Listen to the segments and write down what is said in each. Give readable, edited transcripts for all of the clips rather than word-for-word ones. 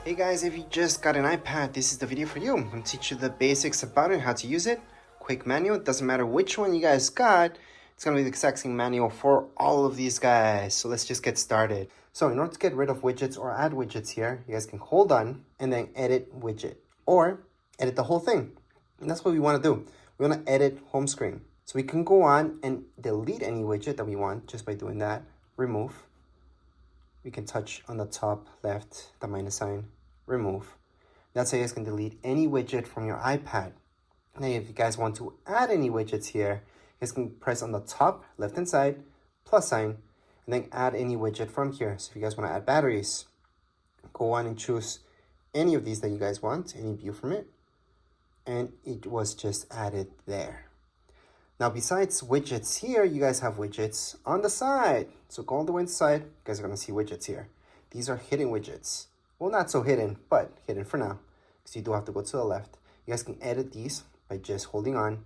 Hey guys, if you just got an iPad, this is the video for you. I'm going to teach you the basics about it, how to use it. Quick manual, it doesn't matter which one you guys got, it's going to be the exact same manual for all of these guys. So let's just get started. So in order to get rid of widgets or add widgets here, you guys can hold on and then edit widget or edit the whole thing. And that's what we want to do. We want to edit home screen. So we can go on and delete any widget that we want just by doing that. Remove. We can touch on the top left, the minus sign, remove. That's how you guys can delete any widget from your iPad. Now, if you guys want to add any widgets here, you guys can press on the top left-hand side, plus sign, and then add any widget from here. So if you guys want to add batteries, go on and choose any of these that you guys want, any view from it, and it was just added there. Now, besides widgets here, you guys have widgets on the side. So go all the way inside, you guys are gonna see widgets here. These are hidden widgets. Well, not so hidden, but hidden for now, because you do have to go to the left. You guys can edit these by just holding on,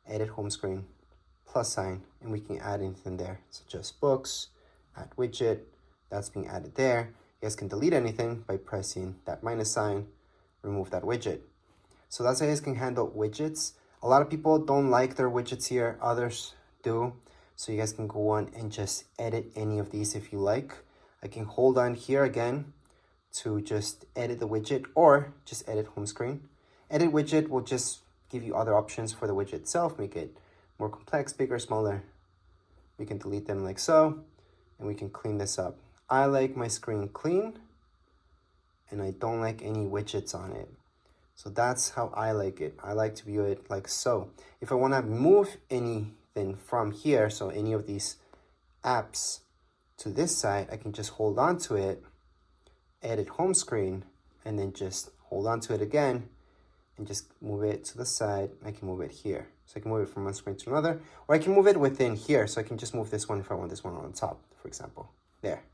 edit home screen, plus sign, and we can add anything there, such as books, add widget, that's being added there. You guys can delete anything by pressing that minus sign, remove that widget. So that's how you guys can handle widgets. A lot of people don't like their widgets here, others do. So you guys can go on and just edit any of these if you like. I can hold on here again to just edit the widget or just edit home screen. Edit widget will just give you other options for the widget itself, make it more complex, bigger, smaller. We can delete them like so, and we can clean this up. I like my screen clean, and I don't like any widgets on it. So that's how I like it. I like to view it like so. If I want to move anything from here, so any of these apps to this side, I can just hold on to it, edit home screen, and then just hold on to it again and just move it to the side. I can move it here. So I can move it from one screen to another, or I can move it within here. So I can just move this one if I want this one on top, for example, there.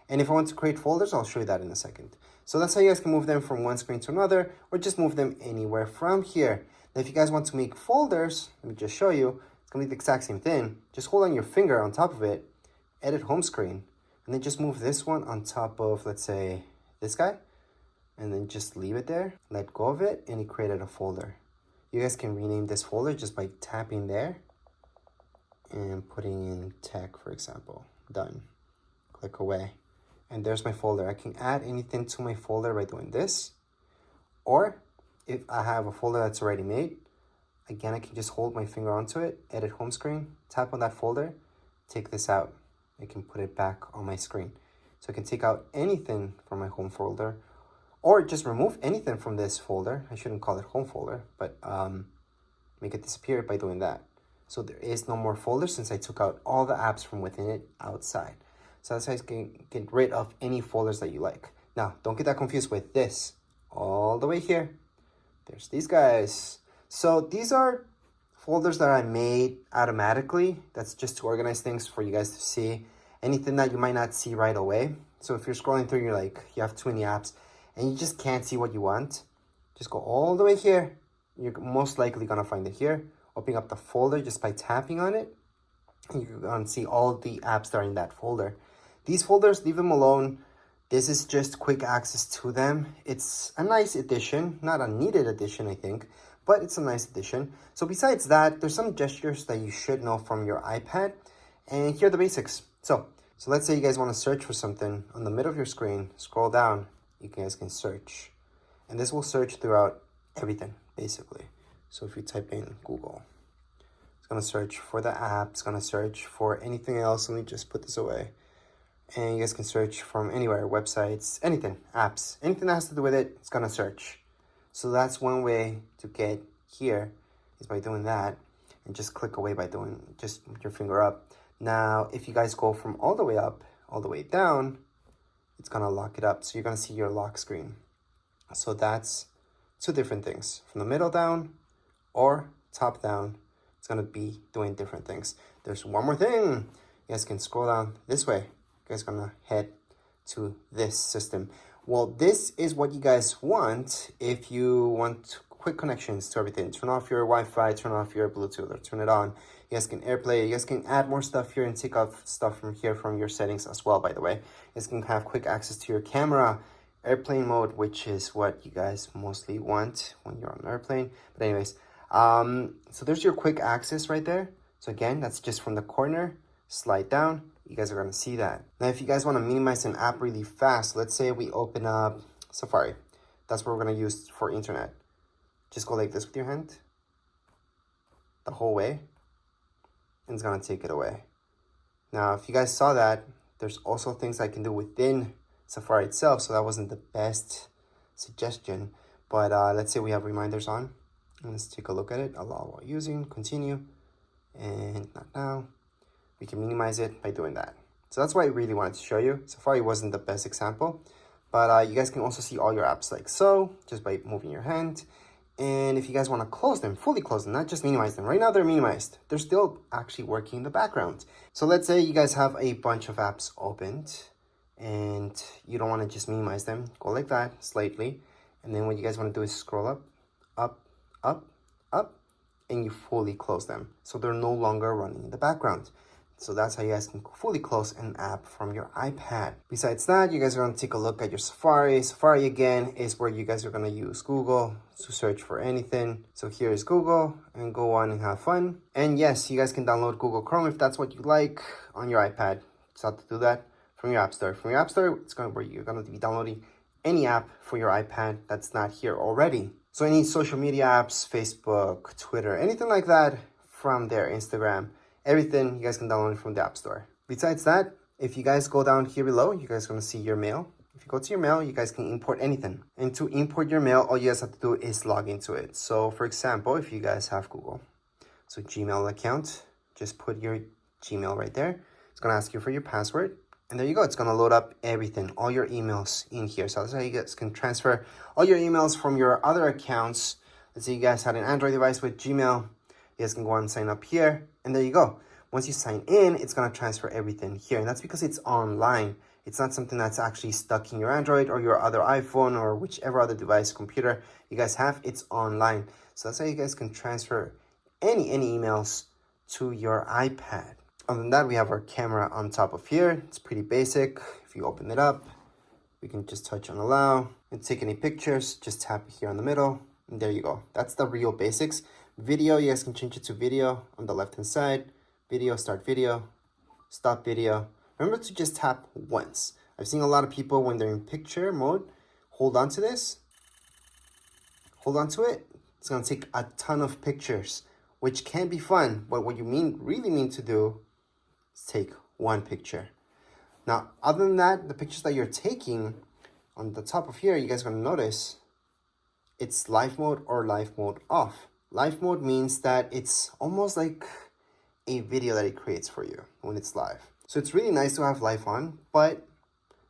And if I want to create folders, I'll show you that in a second. So that's how you guys can move them from one screen to another, or just move them anywhere from here. Now, if you guys want to make folders, let me just show you. It's gonna be the exact same thing. Just hold on your finger on top of it, edit home screen, and then just move this one on top of, let's say, this guy, and then just leave it there, let go of it, and it created a folder. You guys can rename this folder just by tapping there and putting in tech, for example. Done. Click away. And there's my folder. I can add anything to my folder by doing this. Or if I have a folder that's already made, again, I can just hold my finger onto it, edit home screen, tap on that folder, take this out. I can put it back on my screen. So I can take out anything from my home folder or just remove anything from this folder. I shouldn't call it home folder, but make it disappear by doing that. So there is no more folder since I took out all the apps from within it outside. So that's how you can get rid of any folders that you like. Now, don't get that confused with this. All the way here, there's these guys. So these are folders that I made automatically. That's just to organize things for you guys to see. Anything that you might not see right away. So if you're scrolling through, you're like, you have too many apps and you just can't see what you want, just go all the way here. You're most likely gonna find it here. Opening up the folder just by tapping on it. You're gonna see all the apps that are in that folder. These folders, leave them alone. This is just quick access to them. It's a nice addition, not a needed addition, I think, but it's a nice addition. So besides that, there's some gestures that you should know from your iPad, and here are the basics. So let's say you guys want to search for something on the middle of your screen, scroll down, you guys can search. And this will search throughout everything, basically. So if you type in Google, it's gonna search for the app, it's gonna search for anything else. Let me just put this away. And you guys can search from anywhere, websites, anything, apps, anything that has to do with it, it's gonna search. So that's one way to get here is by doing that, and just click away by doing, just put your finger up. Now, if you guys go from all the way up, all the way down, it's gonna lock it up. So you're gonna see your lock screen. So that's two different things. From the middle down or top down, it's gonna be doing different things. There's one more thing. You guys can scroll down this way. You guys gonna head to this system. Well, this is what you guys want if you want quick connections to everything. Turn off your Wi-Fi, turn off your Bluetooth, or turn it on. You guys can AirPlay. You guys can add more stuff here and take off stuff from here from your settings as well, by the way. You guys can have quick access to your camera airplane mode, which is what you guys mostly want when you're on an airplane. But anyways, so there's your quick access right there. So again, that's just from the corner, slide down, you guys are gonna see that. Now, if you guys wanna minimize an app really fast, let's say we open up Safari. That's what we're gonna use for internet. Just go like this with your hand, the whole way, and it's gonna take it away. Now, if you guys saw that, there's also things I can do within Safari itself, so that wasn't the best suggestion. But let's say we have reminders on. Let's take a look at it. Allow while using, continue, and not now. We can minimize it by doing that. So that's why I really wanted to show you. Safari wasn't the best example, but you guys can also see all your apps like so, just by moving your hand. And if you guys want to close them, fully close them, not just minimize them. Right now they're minimized. They're still actually working in the background. So let's say you guys have a bunch of apps opened and you don't want to just minimize them. Go like that, slightly. And then what you guys want to do is scroll up, up, up, up, and you fully close them. So they're no longer running in the background. So that's how you guys can fully close an app from your iPad. Besides that, you guys are going to take a look at your Safari. Safari, again, is where you guys are going to use Google to search for anything. So here is Google, and go on and have fun. And yes, you guys can download Google Chrome if that's what you like on your iPad. Just have to do that from your App Store. From your App Store, it's going to where you're going to be downloading any app for your iPad that's not here already. So any social media apps, Facebook, Twitter, anything like that from there, Instagram, everything you guys can download from the App Store. Besides that, if you guys go down here below, you guys are going to see your mail. If you go to your mail, you guys can import anything. And to import your mail, all you guys have to do is log into it. So for example, if you guys have Google, so Gmail account, just put your Gmail right there. It's going to ask you for your password. And there you go. It's going to load up everything, all your emails in here. So that's how you guys can transfer all your emails from your other accounts. Let's say you guys had an Android device with Gmail. You guys can go and sign up here. And there you go. Once you sign in, it's going to transfer everything here. And that's because it's online. It's not something that's actually stuck in your Android or your other iPhone or whichever other device, computer you guys have. It's online. So that's how you guys can transfer any emails to your iPad. Other than that, we have our camera on top of here. It's pretty basic. If you open it up, we can just touch on allow. And take any pictures, just tap here on the middle. And there you go. That's the real basics. Video, you guys can change it to video on the left hand side. Video, start video, stop video. Remember to just tap once. I've seen a lot of people when they're in picture mode, hold on to this. Hold on to it. It's going to take a ton of pictures, which can be fun. But what you really mean to do is take one picture. Now, other than that, the pictures that you're taking on the top of here, you guys are going to notice it's live mode or live mode off. Live mode means that it's almost like a video that it creates for you when it's live. So it's really nice to have live on, but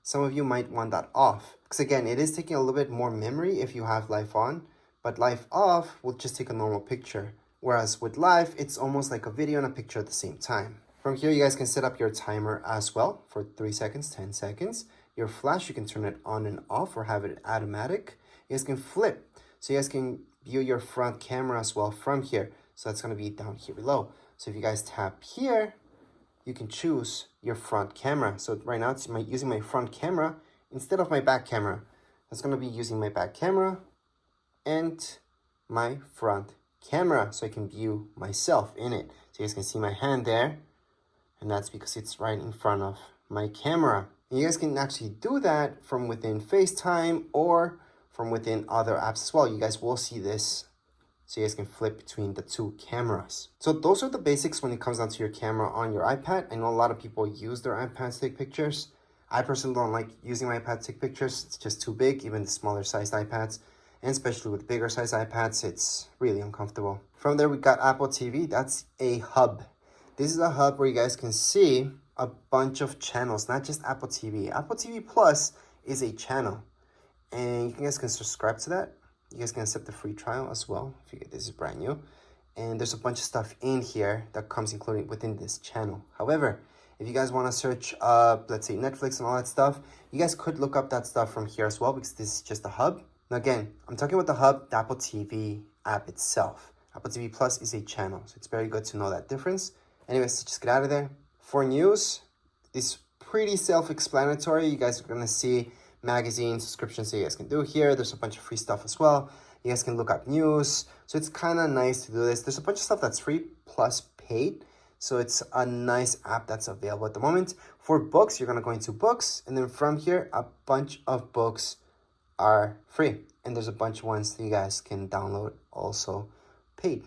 some of you might want that off. Because again, it is taking a little bit more memory if you have live on, but live off will just take a normal picture. Whereas with live, it's almost like a video and a picture at the same time. From here, you guys can set up your timer as well for 3 seconds, 10 seconds. Your flash, you can turn it on and off or have it automatic. You guys can flip. So you guys can view your front camera as well from here. So that's going to be down here below. So if you guys tap here, you can choose your front camera. So right now it's using my front camera instead of my back camera. That's going to be using my back camera and my front camera so I can view myself in it. So you guys can see my hand there, and that's because it's right in front of my camera. And you guys can actually do that from within FaceTime or from within other apps as well. You guys will see this. So you guys can flip between the two cameras. So those are the basics when it comes down to your camera on your iPad. I know a lot of people use their iPad to take pictures. I personally don't like using my iPad to take pictures. It's just too big, even the smaller sized iPads. And especially with bigger sized iPads, it's really uncomfortable. From there, we got Apple TV. That's a hub. This is a hub where you guys can see a bunch of channels, not just Apple TV. Apple TV Plus is a channel. And you guys can subscribe to that. You guys can accept the free trial as well if you get this is brand new. And there's a bunch of stuff in here that comes included within this channel. However, if you guys want to search up, let's say Netflix and all that stuff, you guys could look up that stuff from here as well because this is just a hub. Now again, I'm talking about the hub, the Apple TV app itself. Apple TV Plus is a channel, so it's very good to know that difference. Anyways, just get out of there. For news, it's pretty self-explanatory. You guys are going to see magazine subscriptions that you guys can do here. There's a bunch of free stuff as well. You guys can look up news. So it's kind of nice to do this. There's a bunch of stuff that's free plus paid. So it's a nice app that's available at the moment. For books, you're going to go into books. And then from here, a bunch of books are free. And there's a bunch of ones that you guys can download also paid.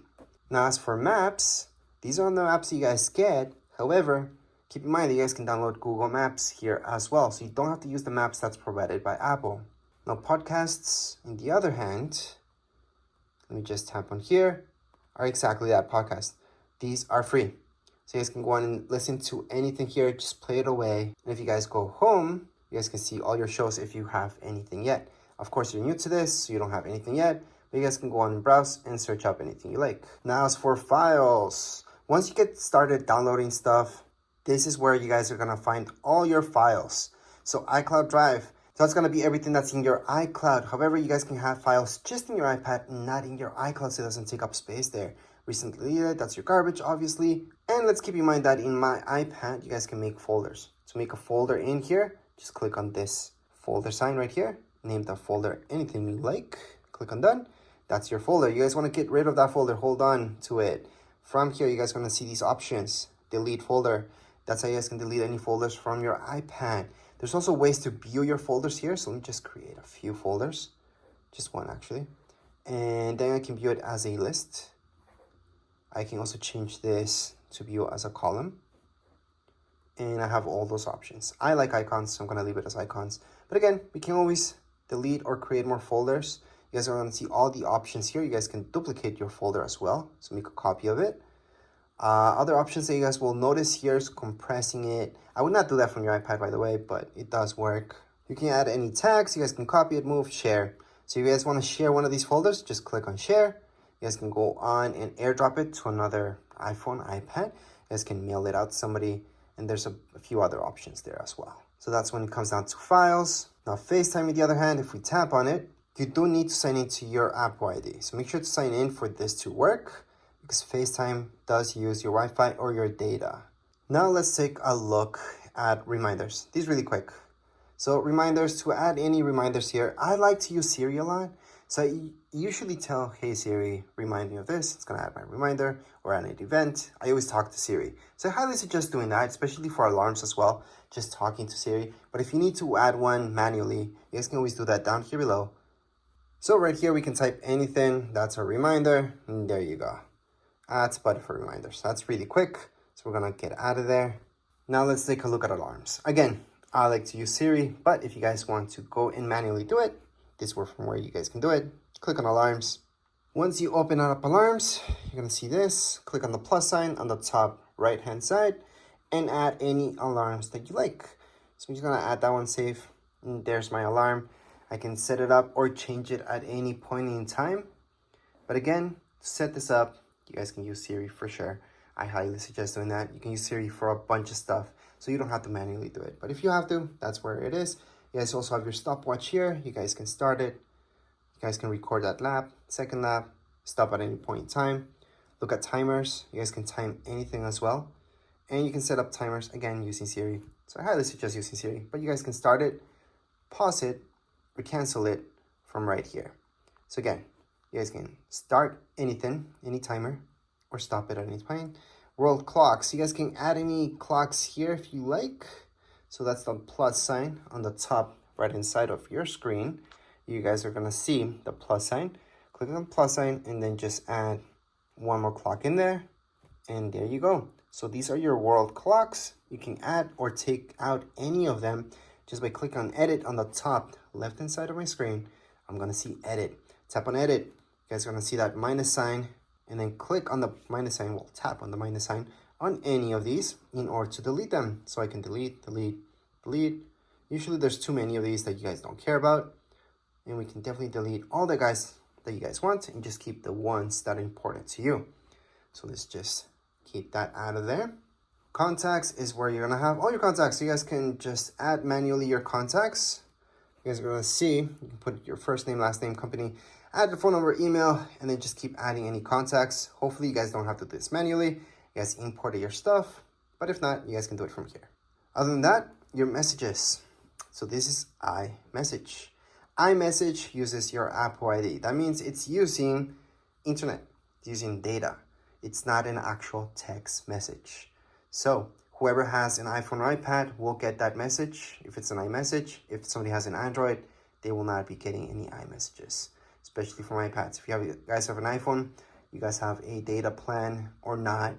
Now, as for maps, these are the maps that you guys get. However, keep in mind that you guys can download Google Maps here as well. So you don't have to use the maps that's provided by Apple. Now, podcasts, on the other hand, let me just tap on here, are exactly that, podcast. These are free. So you guys can go on and listen to anything here, just play it away. And if you guys go home, you guys can see all your shows if you have anything yet. Of course, you're new to this, so you don't have anything yet, but you guys can go on and browse and search up anything you like. Now, as for files, once you get started downloading stuff, this is where you guys are gonna find all your files. So iCloud Drive, so that's gonna be everything that's in your iCloud. However, you guys can have files just in your iPad, not in your iCloud, so it doesn't take up space there. Recently deleted, that's your garbage, obviously. And let's keep in mind that in my iPad, you guys can make folders. To make a folder in here, just click on this folder sign right here. Name the folder anything you like. Click on done. That's your folder. You guys want to get rid of that folder, hold on to it. From here, you guys are going to see these options. Delete folder. That's how you guys can delete any folders from your iPad. There's also ways to view your folders here. So let me just create a few folders. Just one, actually. And then I can view it as a list. I can also change this to view as a column. And I have all those options. I like icons, so I'm going to leave it as icons. But again, we can always delete or create more folders. You guys are going to see all the options here. You guys can duplicate your folder as well. So make a copy of it. Other options that you guys will notice here is compressing it. I would not do that from your iPad, by the way, but it does work. You can add any tags. You guys can copy it, move, share. So you guys want to share one of these folders, just click on share. You guys can go on and airdrop it to another iPhone, iPad. You guys can mail it out to somebody. And there's a few other options there as well. So that's when it comes down to files. Now FaceTime, on the other hand, if we tap on it, you do need to sign into your Apple ID. So make sure to sign in for this to work because FaceTime does use your Wi-Fi or your data. Now let's take a look at reminders. These really quick. So reminders, to add any reminders here, I like to use Siri a lot. So I usually tell, hey Siri, remind me of this. It's gonna add my reminder or add an event. I always talk to Siri. So I highly suggest doing that, especially for alarms as well, just talking to Siri. But if you need to add one manually, you guys can always do that down here below. So right here, we can type anything. That's a reminder, and there you go. Add button for reminders. That's really quick. So we're gonna get out of there. Now let's take a look at alarms. Again, I like to use Siri, but if you guys want to go and manually do it, this is from where you guys can do it. Click on alarms. Once you open up alarms, you're gonna see this. Click on the plus sign on the top right hand side and add any alarms that you like. So I'm just gonna add that one, save, and there's my alarm. I can set it up or change it at any point in time. But again, to set this up, you guys can use Siri for sure. I highly suggest doing that. You can use Siri for a bunch of stuff, so you don't have to manually do it. But if you have to, that's where it is. You guys also have your stopwatch here. You guys can start it. You guys can record that lap, second lap, stop at any point in time. Look at timers. You guys can time anything as well. And you can set up timers, again, using Siri. So I highly suggest using Siri. But you guys can start it, pause it, or cancel it from right here. So again, you guys can start anything, any timer, or stop it at any point. World clocks. You guys can add any clocks here if you like. So that's the plus sign on the top right hand side of your screen. You guys are gonna see the plus sign. Click on the plus sign and then just add one more clock in there. And there you go. So these are your world clocks. You can add or take out any of them just by clicking on edit on the top left hand side of my screen. I'm gonna see edit. Tap on edit. You guys are gonna see that minus sign and then click on the minus sign. Well, tap on the minus sign on any of these in order to delete them. So I can delete, delete, delete. Usually there's too many of these that you guys don't care about. And we can definitely delete all the guys that you guys want and just keep the ones that are important to you. So let's just keep that out of there. Contacts is where you're gonna have all your contacts. So you guys can just add manually your contacts. You guys are gonna see, you can put your first name, last name, company, add the phone number, email, and then just keep adding any contacts. Hopefully you guys don't have to do this manually. You guys import your stuff, but if not, you guys can do it from here. Other than that, your messages. So this is iMessage. iMessage uses your Apple ID. That means it's using internet, it's using data. It's not an actual text message. So whoever has an iPhone or iPad will get that message if it's an iMessage. If somebody has an Android, they will not be getting any iMessages, especially from iPads. If you guys have an iPhone, you guys have a data plan or not,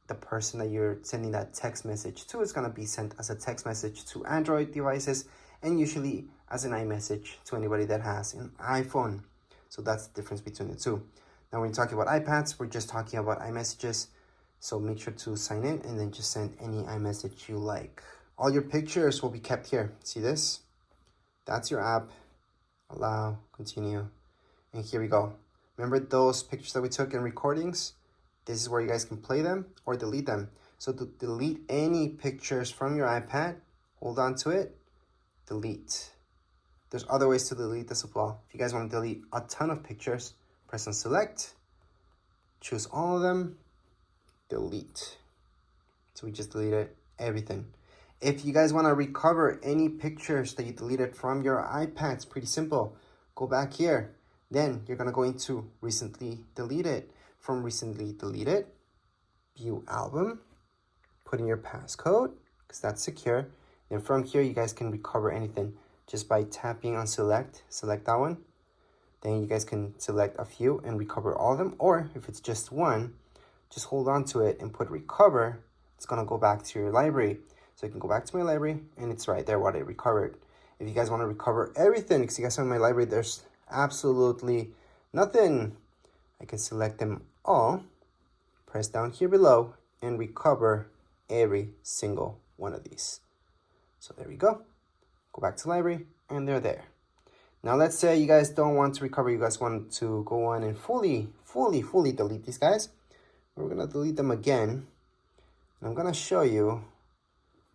the person that you're sending that text message to is going to be sent as a text message to Android devices and usually as an iMessage to anybody that has an iPhone. So that's the difference between the two. Now when we're talking about iPads, we're just talking about iMessages. So make sure to sign in and then just send any iMessage you like. All your pictures will be kept here. See this? That's your app. Allow, continue. And here we go. Remember those pictures that we took in recordings? This is where you guys can play them or delete them. So to delete any pictures from your iPad, hold on to it, delete. There's other ways to delete this as well. If you guys want to delete a ton of pictures, press on select, choose all of them, delete. So we just deleted everything. If you guys want to recover any pictures that you deleted from your iPad, it's pretty simple. Go back here. Then you're going to go into recently deleted. From recently deleted, view album, put in your passcode because that's secure. And from here, you guys can recover anything just by tapping on select that one. Then you guys can select a few and recover all of them. Or if it's just one, just hold on to it and put recover. It's going to go back to your library. So you can go back to my library and it's right there what I recovered. If you guys want to recover everything, because you guys have my library, there's absolutely nothing. I can select them all, press down here below, and recover every single one of these. So there we go. Go back to library, and they're there. Now let's say you guys don't want to recover, you guys want to go on and fully delete these guys. We're gonna delete them again. And I'm gonna show you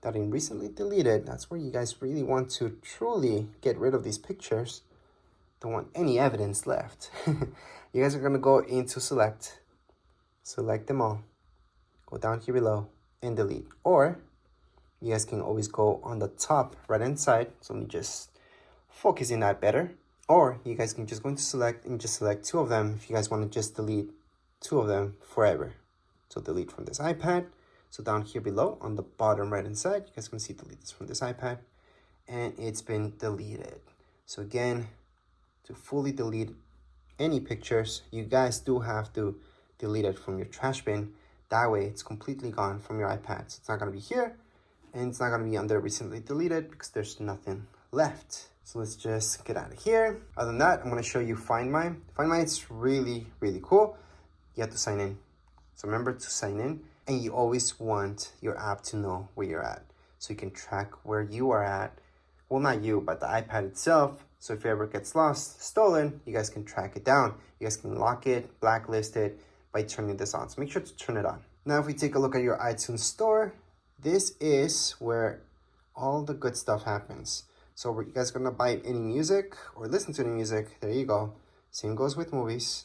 that in recently deleted, that's where you guys really want to truly get rid of these pictures. Don't want any evidence left. You guys are going to go into select them all, go down here below and delete. Or you guys can always go on the top right hand side. So let me just focus in that better. Or you guys can just go into select and just select two of them if you guys want to just delete two of them forever. So delete from this iPad. So down here below on the bottom right hand side, you guys can see delete this from this iPad and it's been deleted. So again, to fully delete any pictures, you guys do have to delete it from your trash bin. That way it's completely gone from your iPad. So it's not going to be here and it's not going to be under recently deleted because there's nothing left. So let's just get out of here. Other than that, I'm going to show you Find My. Find My, it's really cool. You have to sign in. So remember to sign in, and you always want your app to know where you're at so you can track where you are at. Well, not you, but the iPad itself. So if it ever gets lost, stolen, you guys can track it down. You guys can lock it, blacklist it by turning this on. So make sure to turn it on. Now, if we take a look at your iTunes store, this is where all the good stuff happens. So you guys are gonna buy any music or listen to any music, there you go. Same goes with movies,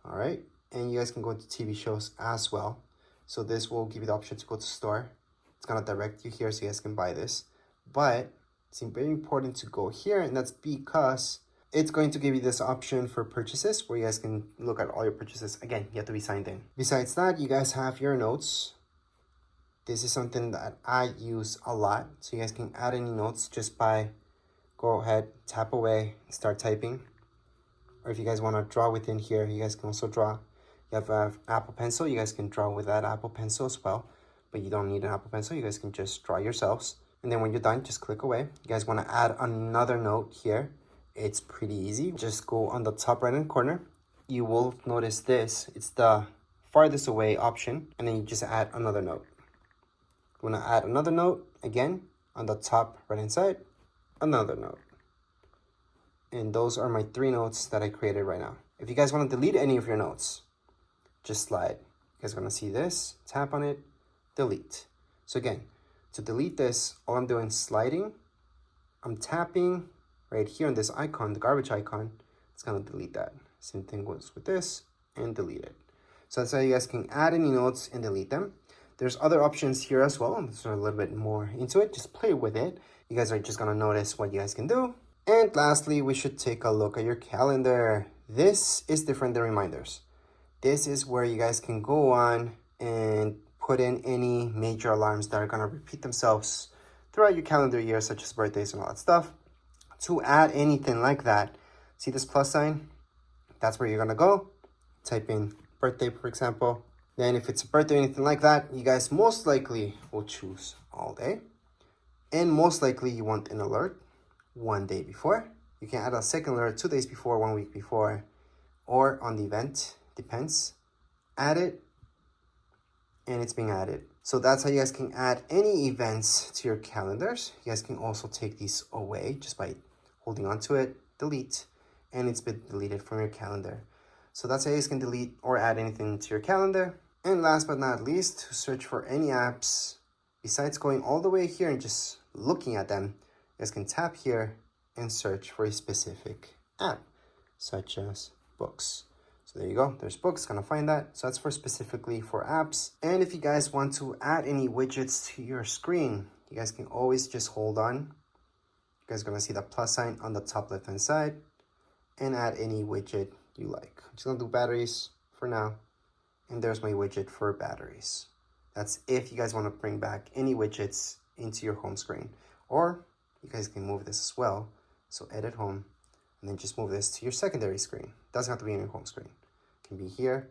all right? And you guys can go into TV shows as well. So this will give you the option to go to store. It's gonna direct you here so you guys can buy this. But it's very important to go here, and that's because it's going to give you this option for purchases where you guys can look at all your purchases. Again, you have to be signed in. Besides that, you guys have your notes. This is something that I use a lot. So you guys can add any notes just by go ahead, tap away, start typing. Or if you guys want to draw within here, you guys can also draw. You have an Apple Pencil, you guys can draw with that Apple Pencil as well. But you don't need an Apple Pencil, you guys can just draw yourselves. And then when you're done, just click away. You guys want to add another note here. It's pretty easy. Just go on the top right hand corner. You will notice this. It's the farthest away option. And then you just add another note. You want to add another note. Again, on the top right hand side, another note. And those are my 3 notes that I created right now. If you guys want to delete any of your notes, just slide. You guys are going to see this. Tap on it. Delete. So again, to delete this, all I'm doing is sliding. I'm tapping right here on this icon, the garbage icon. It's going to delete that. Same thing goes with this and delete it. So that's how you guys can add any notes and delete them. There's other options here as well. I'm just a little bit more into it. Just play with it. You guys are just gonna notice what you guys can do. And lastly, we should take a look at your calendar. This is different than reminders. This is where you guys can go on and put in any major alarms that are gonna repeat themselves throughout your calendar year, such as birthdays and all that stuff. To add anything like that, see this plus sign? That's where you're gonna go. Type in birthday, for example. Then if it's a birthday or anything like that, you guys most likely will choose all day. And most likely you want an alert 1 day before. You can add a second alert 2 days before, 1 week before, or on the event, depends. Add it, and it's being added. So that's how you guys can add any events to your calendars. You guys can also take these away just by holding on to it, delete, and it's been deleted from your calendar. So that's how you guys can delete or add anything to your calendar. And last but not least, to search for any apps, besides going all the way here and just looking at them, you guys can tap here and search for a specific app, such as books. So there you go, there's books, gonna find that. So that's for specifically for apps. And if you guys want to add any widgets to your screen, you guys can always just hold on. You guys are gonna see the plus sign on the top left hand side and add any widget you like. I'm just gonna do batteries for now. And there's my widget for batteries. That's if you guys want to bring back any widgets into your home screen. Or you guys can move this as well. So edit home, and then just move this to your secondary screen. Doesn't have to be in your home screen. It can be here.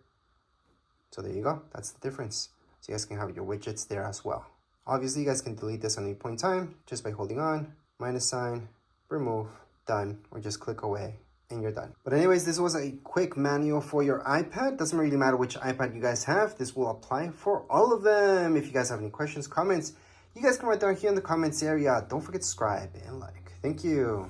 So there you go. That's the difference. So you guys can have your widgets there as well. Obviously, you guys can delete this at any point in time just by holding on, minus sign, remove, done, or just click away. And you're done. But anyways, this was a quick manual for your iPad. Doesn't really matter which iPad you guys have. This will apply for all of them. If you guys have any questions, comments, you guys can write down here in the comments area. Don't forget to subscribe and like. Thank you.